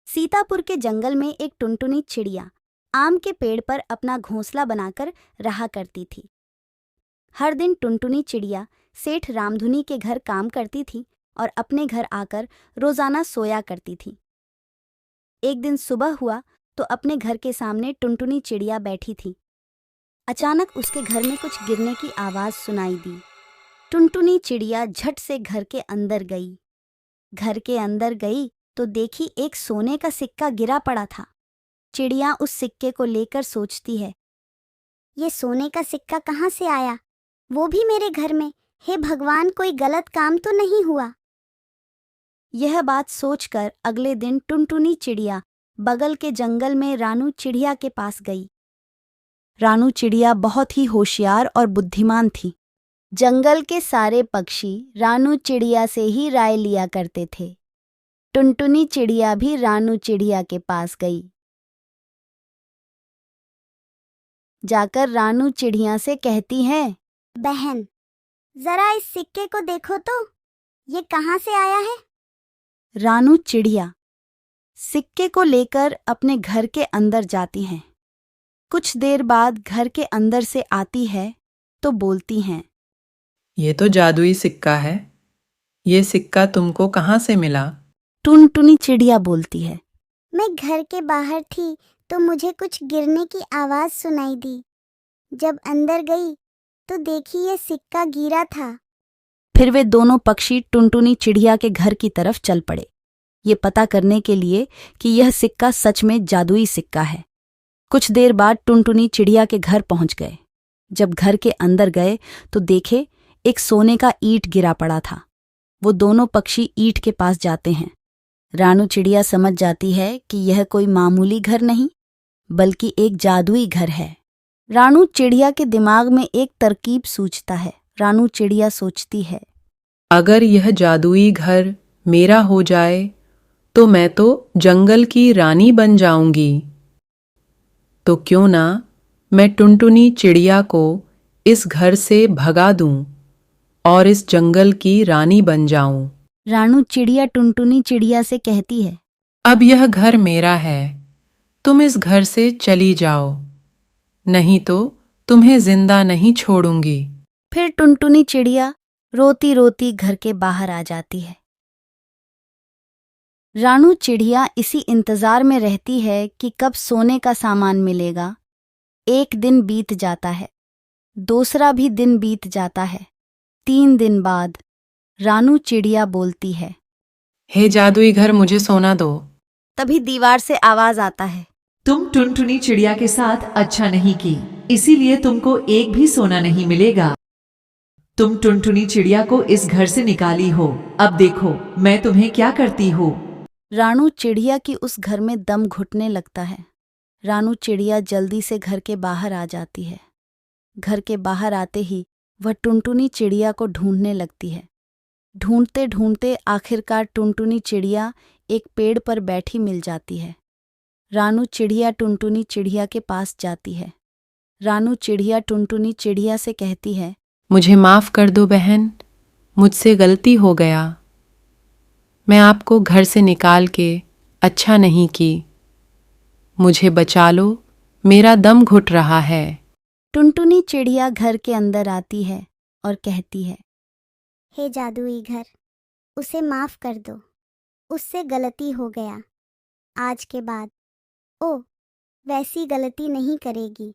सीतापुर के जंगल में एक टुनटुनी चिड़िया आम के पेड़ पर अपना घोंसला बनाकर रहा करती थी। हर दिन टुनटुनी चिड़िया सेठ रामधुनी के घर काम करती थी और अपने घर आकर रोजाना सोया करती थी। एक दिन सुबह हुआ तो अपने घर के सामने टुनटुनी चिड़िया बैठी थी। अचानक उसके घर में कुछ गिरने की आवाज सुनाई दी। टुनटुनी चिड़िया झट से घर के अंदर गई। घर के अंदर गई तो देखी एक सोने का सिक्का गिरा पड़ा था। चिड़िया उस सिक्के को लेकर सोचती है, ये सोने का सिक्का कहाँ से आया, वो भी मेरे घर में। हे भगवान, कोई गलत काम तो नहीं हुआ। यह बात सोचकर अगले दिन टुनटुनी चिड़िया बगल के जंगल में रानू चिड़िया के पास गई। रानू चिड़िया बहुत ही होशियार और बुद्धिमान थी। जंगल के सारे पक्षी रानू चिड़िया से ही राय लिया करते थे। टुनटुनी चिड़िया भी रानू चिड़िया के पास गई। जाकर रानू चिड़िया से कहती है, बहन, जरा इस सिक्के को देखो तो, ये कहाँ से आया है। रानू चिड़िया सिक्के को लेकर अपने घर के अंदर जाती हैं। कुछ देर बाद घर के अंदर से आती है तो बोलती हैं, ये तो जादुई सिक्का है। ये सिक्का तुमको कहाँ से मिला? टुनटुनी चिड़िया बोलती है, मैं घर के बाहर थी तो मुझे कुछ गिरने की आवाज सुनाई दी। जब अंदर गई तो देखी ये सिक्का गिरा था। फिर वे दोनों पक्षी टुनटुनी चिड़िया के घर की तरफ चल पड़े, ये पता करने के लिए कि यह सिक्का सच में जादुई सिक्का है। कुछ देर बाद टुनटुनी चिड़िया के घर पहुंच गए। जब घर के अंदर गए तो देखे एक सोने का ईंट गिरा पड़ा था। वो दोनों पक्षी ईंट के पास जाते हैं। रानू चिड़िया समझ जाती है कि यह कोई मामूली घर नहीं बल्कि एक जादुई घर है। रानू चिड़िया के दिमाग में एक तरकीब सूझता है। रानू चिड़िया सोचती है, अगर यह जादुई घर मेरा हो जाए तो मैं तो जंगल की रानी बन जाऊंगी। तो क्यों ना मैं टुनटुनी चिड़िया को इस घर से भगा दूं और इस जंगल की रानी बन जाऊं। रानू चिड़िया टुनटुनी चिड़िया से कहती है, अब यह घर मेरा है, तुम इस घर से चली जाओ, नहीं तो तुम्हें जिंदा नहीं छोड़ूंगी। फिर टुनटुनी चिड़िया रोती रोती घर के बाहर आ जाती है। रानू चिड़िया इसी इंतजार में रहती है कि कब सोने का सामान मिलेगा। एक दिन बीत जाता है, दूसरा भी दिन बीत जाता है। 3 दिन बाद रानू चिड़िया बोलती है, हे जादुई घर, मुझे सोना दो। तभी दीवार से आवाज आता है, तुम टुनटुनी चिड़िया के साथ अच्छा नहीं की, इसीलिए तुमको एक भी सोना नहीं मिलेगा। तुम टुनटुनी चिड़िया को इस घर से निकाली हो, अब देखो मैं तुम्हें क्या करती हूँ। रानू चिड़िया की उस घर में दम घुटने लगता है। रानू चिड़िया जल्दी से घर के बाहर आ जाती है। घर के बाहर आते ही वह टुनटुनी चिड़िया को ढूंढने लगती है। ढूंढते ढूंढते आखिरकार टुनटुनी चिड़िया एक पेड़ पर बैठी मिल जाती है। रानू चिड़िया टुनटुनी चिड़िया के पास जाती है। रानू चिड़िया टुनटुनी चिड़िया से कहती है, मुझे माफ कर दो बहन, मुझसे गलती हो गया। मैं आपको घर से निकाल के अच्छा नहीं की, मुझे बचा लो, मेरा दम घुट रहा है। टुनटुनी चिड़िया घर के अंदर आती है और कहती है, हे जादुई घर, उसे माफ कर दो, उससे गलती हो गया। आज के बाद ओ वैसी गलती नहीं करेगी।